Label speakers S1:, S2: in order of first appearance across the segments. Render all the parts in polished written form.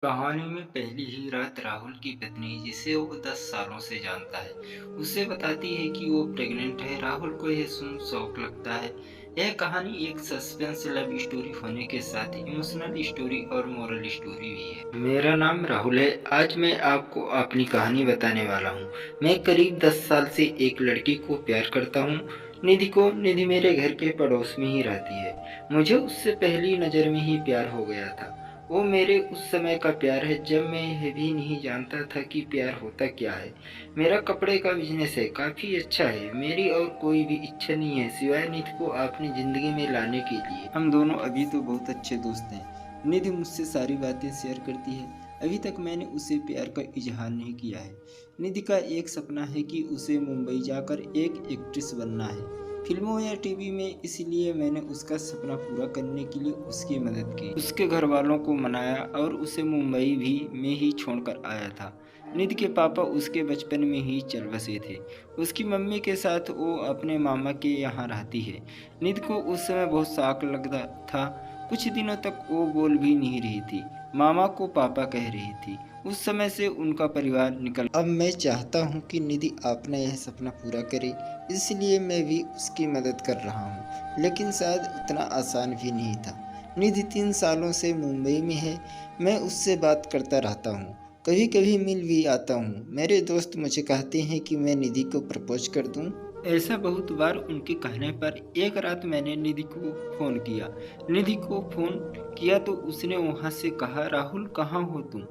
S1: कहानी में पहली ही रात राहुल की पत्नी, जिसे वो 10 सालों से जानता है, उसे बताती है कि वो प्रेग्नेंट है। राहुल को यह सुन शौक लगता है। यह कहानी एक सस्पेंस लव स्टोरी होने के साथ इमोशनल स्टोरी और मोरल स्टोरी भी है। मेरा नाम राहुल है। आज मैं आपको अपनी कहानी बताने वाला हूँ। मैं करीब 10 साल से एक लड़की को प्यार करता हूँ, निधि को। निधि मेरे घर के पड़ोस में ही रहती है। मुझे उससे पहली नज़र में ही प्यार हो गया था। वो मेरे उस समय का प्यार है जब मैं यह भी नहीं जानता था कि प्यार होता क्या है। मेरा कपड़े का बिजनेस है, काफ़ी अच्छा है। मेरी और कोई भी इच्छा नहीं है सिवाय निधि को अपनी ज़िंदगी में लाने के लिए। हम दोनों अभी तो बहुत अच्छे दोस्त हैं। निधि मुझसे सारी बातें शेयर करती है। अभी तक मैंने उसे प्यार का इजहार नहीं किया है। निधि का एक सपना है कि उसे मुंबई जाकर एक एक्ट्रेस बनना है, फिल्मों या टीवी में। इसलिए मैंने उसका सपना पूरा करने के लिए उसकी मदद की, उसके घर वालों को मनाया और उसे मुंबई भी में ही छोड़कर आया था। निधि के पापा उसके बचपन में ही चल बसे थे। उसकी मम्मी के साथ वो अपने मामा के यहाँ रहती है। निधि को उस समय बहुत शौक लगता था। कुछ दिनों तक वो बोल भी नहीं रही थी, मामा को पापा कह रही थी। उस समय से उनका परिवार निकल। अब मैं चाहता हूँ कि निधि अपना यह सपना पूरा करे, इसलिए मैं भी उसकी मदद कर रहा हूँ। लेकिन शायद उतना आसान भी नहीं था। निधि 3 सालों से मुंबई में है। मैं उससे बात करता रहता हूँ, कभी कभी मिल भी आता हूँ। मेरे दोस्त मुझे कहते हैं कि मैं निधि को प्रपोज कर दूँ। ऐसा बहुत बार उनके कहने पर एक रात मैंने निधि को फ़ोन किया। निधि को फ़ोन किया तो उसने वहाँ से कहा, राहुल कहाँ हो तुम?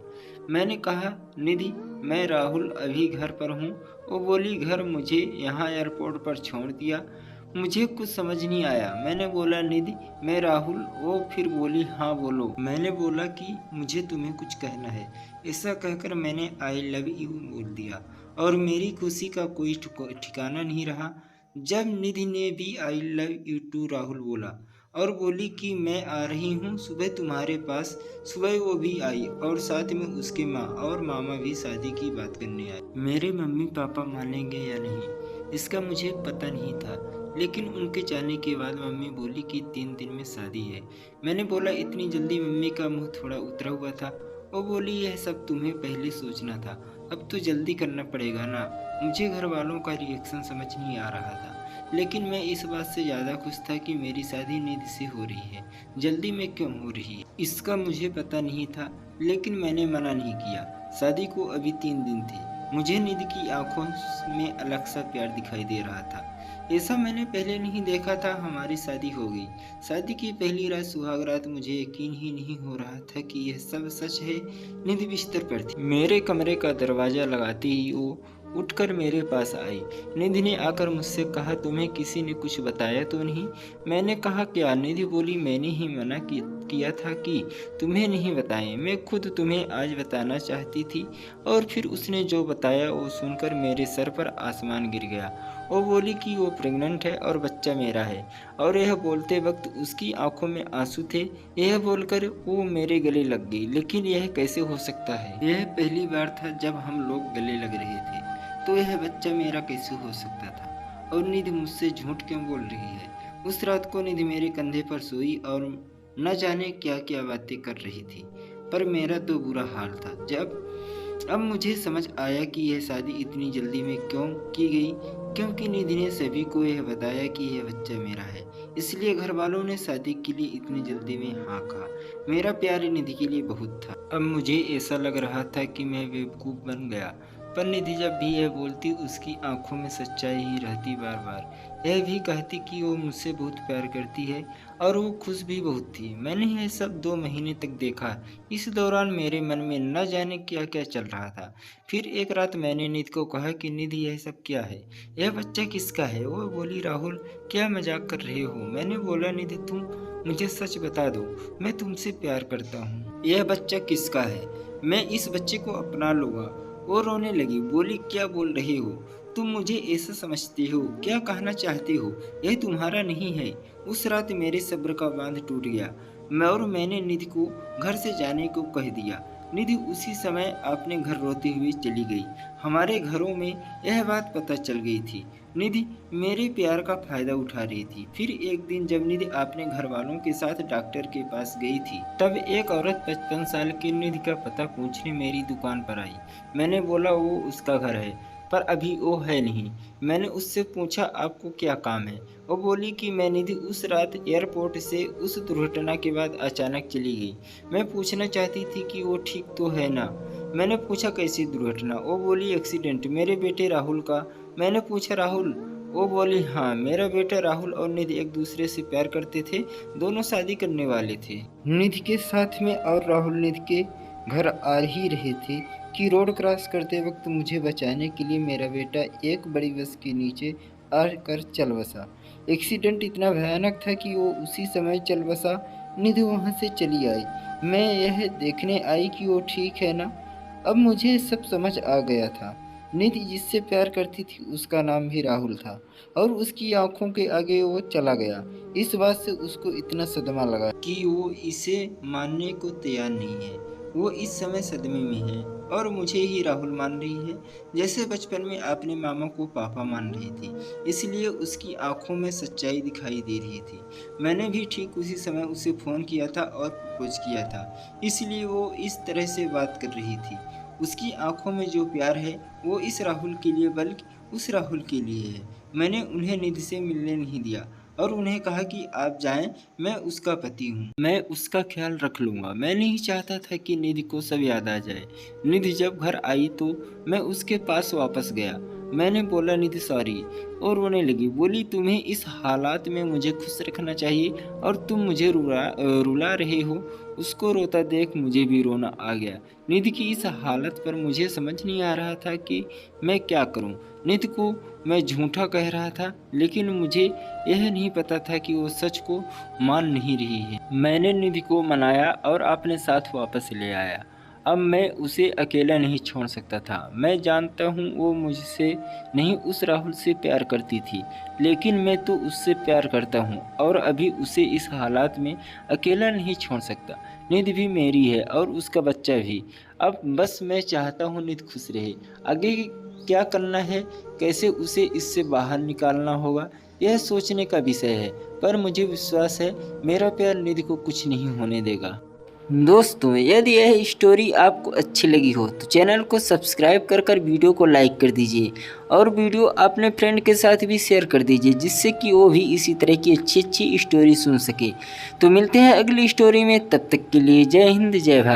S1: मैंने कहा, निधि मैं राहुल अभी घर पर हूँ। वो बोली, घर? मुझे यहाँ एयरपोर्ट पर छोड़ दिया। मुझे कुछ समझ नहीं आया। मैंने बोला, निधि मैं राहुल। वो फिर बोली, हाँ बोलो। मैंने बोला कि मुझे तुम्हें कुछ कहना है। ऐसा कहकर मैंने आई लव यू बोल दिया और मेरी खुशी का कोई ठिकाना नहीं रहा जब निधि ने भी I love you too Rahul बोला और बोली कि मैं आ रही हूँ सुबह तुम्हारे पास। सुबह वो भी आई और साथ में उसके माँ और मामा भी शादी की बात करने आए। मेरे मम्मी पापा मानेंगे या नहीं इसका मुझे पता नहीं था, लेकिन उनके जाने के बाद मम्मी बोली कि 3 दिन में शादी है। मैंने बोला, इतनी जल्दी? मम्मी का मुंह थोड़ा उतरा हुआ था। वो बोली, यह सब तुम्हें पहले सोचना था, अब तो जल्दी करना पड़ेगा ना। मुझे घर वालों का रिएक्शन समझ नहीं आ रहा था, लेकिन मैं इस बात से ज़्यादा खुश था कि मेरी शादी निधि से हो रही है। जल्दी में क्यों हो रही है इसका मुझे पता नहीं था, लेकिन मैंने मना नहीं किया। शादी को अभी 3 दिन थे। मुझे निधि की आंखों में अलग सा प्यार दिखाई दे रहा था। ऐसा मैंने पहले नहीं देखा था। हमारी शादी हो गई। शादी की पहली रात सुहाग रात। मुझे यकीन ही नहीं हो रहा था कि यह सब सच है। निधि बिस्तर पर थी। मेरे कमरे का दरवाज़ा लगाते ही वो उठकर मेरे पास आई। निधि ने आकर मुझसे कहा, तुम्हें किसी ने कुछ बताया तो नहीं? मैंने कहा, क्या? निधि बोली, मैंने ही मना किया था कि तुम्हें नहीं बताएं। मैं खुद तुम्हें आज बताना चाहती थी। और फिर उसने जो बताया वो सुनकर मेरे सर पर आसमान गिर गया। वो बोली कि वो प्रेग्नेंट है और बच्चा मेरा है। और यह बोलते वक्त उसकी आंखों में आंसू थे। यह बोलकर वो मेरे गले लग गई। लेकिन यह कैसे हो सकता है? यह पहली बार था जब हम लोग गले लग रहे थे, तो यह बच्चा मेरा कैसे हो सकता था? और निधि मुझसे झूठ क्यों बोल रही है? उस रात को निधि मेरे कंधे पर सोई और न जाने क्या क्या बातें कर रही थी, पर मेरा तो बुरा हाल था। अब मुझे समझ आया कि यह शादी इतनी जल्दी में क्यों की गई, क्योंकि निधि ने सभी को यह बताया कि यह बच्चा मेरा है। इसलिए घर वालों ने शादी के लिए इतनी जल्दी में हाँ कहा। मेरा प्यार निधि के लिए बहुत था। अब मुझे ऐसा लग रहा था कि मैं बेवकूफ़ बन गया। पर निधि जब भी यह बोलती उसकी आंखों में सच्चाई ही रहती। बार बार यह भी कहती कि वो मुझसे बहुत प्यार करती है और वो खुश भी बहुत थी। मैंने यह सब 2 महीने तक देखा। इस दौरान मेरे मन में न जाने क्या क्या चल रहा था। फिर एक रात मैंने निधि को कहा कि निधि यह सब क्या है? यह बच्चा किसका है? वो बोली, राहुल क्या मजाक कर रहे हो? मैंने बोला, निधि तुम मुझे सच बता दो, मैं तुमसे प्यार करता हूँ। यह बच्चा किसका है? मैं इस बच्चे को अपना लूँगा। वो रोने लगी, बोली, क्या बोल रहे हो? तुम मुझे ऐसा समझते हो? क्या कहना चाहते हो? यह तुम्हारा नहीं है। उस रात मेरे सब्र का बांध टूट गया। मैंने निधि को घर से जाने को कह दिया। निधि उसी समय अपने घर रोती हुई चली गई। हमारे घरों में यह बात पता चल गई थी। निधि मेरे प्यार का फ़ायदा उठा रही थी। फिर एक दिन जब निधि अपने घरवालों के साथ डॉक्टर के पास गई थी, तब एक औरत 55 साल की निधि का पता पूछने मेरी दुकान पर आई। मैंने बोला वो उसका घर है, पर अभी वो है नहीं। मैंने उससे पूछा आपको क्या काम है? वो बोली कि मैं निधि उस रात एयरपोर्ट से उस दुर्घटना के बाद अचानक चली गई। मैं पूछना चाहती थी कि वो ठीक तो है ना? मैंने पूछा कैसी दुर्घटना? वो बोली एक्सीडेंट मेरे बेटे राहुल का। मैंने पूछा राहुल? वो बोली हाँ, मेरा बेटा राहुल और निधि एक दूसरे से प्यार करते थे, दोनों शादी करने वाले थे। निधि के साथ में और राहुल निधि के घर आ ही रहे थे कि रोड क्रॉस करते वक्त मुझे बचाने के लिए मेरा बेटा एक बड़ी बस के नीचे आकर चल बसा। एक्सीडेंट इतना भयानक था कि वो उसी समय चल बसा। निधि वहाँ से चली आई। मैं यह देखने आई कि वो ठीक है ना। अब मुझे सब समझ आ गया था। निधि जिससे प्यार करती थी उसका नाम भी राहुल था और उसकी आंखों के आगे वो चला गया। इस बात से उसको इतना सदमा लगा कि वो इसे मानने को तैयार नहीं है। वो इस समय सदमे में है और मुझे ही राहुल मान रही है, जैसे बचपन में अपने मामा को पापा मान रही थी। इसलिए उसकी आंखों में सच्चाई दिखाई दे रही थी। मैंने भी ठीक उसी समय उसे फ़ोन किया था और प्रपोज किया था, इसलिए वो इस तरह से बात कर रही थी। उसकी आंखों में जो प्यार है वो इस राहुल के लिए बल्कि उस राहुल के लिए है। मैंने उन्हें निधि से मिलने नहीं दिया और उन्हें कहा कि आप जाएं, मैं उसका पति हूँ, मैं उसका ख्याल रख लूँगा। मैं नहीं चाहता था कि निधि को सब याद आ जाए। निधि जब घर आई तो मैं उसके पास वापस गया। मैंने बोला निधि सॉरी, और रोने लगी। बोली तुम्हें इस हालात में मुझे खुश रखना चाहिए और तुम मुझे रुला रहे हो। उसको रोता देख मुझे भी रोना आ गया। निधि की इस हालत पर मुझे समझ नहीं आ रहा था कि मैं क्या करूं। निधि को मैं झूठा कह रहा था, लेकिन मुझे यह नहीं पता था कि वो सच को मान नहीं रही है। मैंने निधि को मनाया और अपने साथ वापस ले आया। अब मैं उसे अकेला नहीं छोड़ सकता था। मैं जानता हूँ वो मुझसे नहीं उस राहुल से प्यार करती थी, लेकिन मैं तो उससे प्यार करता हूँ और अभी उसे इस हालात में अकेला नहीं छोड़ सकता। निधि भी मेरी है और उसका बच्चा भी। अब बस मैं चाहता हूँ निधि खुश रहे। आगे क्या करना है, कैसे उसे इससे बाहर निकालना होगा, यह सोचने का विषय है, पर मुझे विश्वास है मेरा प्यार निधि को कुछ नहीं होने देगा। दोस्तों, यदि यह स्टोरी आपको अच्छी लगी हो तो चैनल को सब्सक्राइब कर वीडियो को लाइक कर दीजिए और वीडियो अपने फ्रेंड के साथ भी शेयर कर दीजिए, जिससे कि वो भी इसी तरह की अच्छी स्टोरी सुन सके। तो मिलते हैं अगली स्टोरी में, तब तक के लिए जय हिंद जय भारत।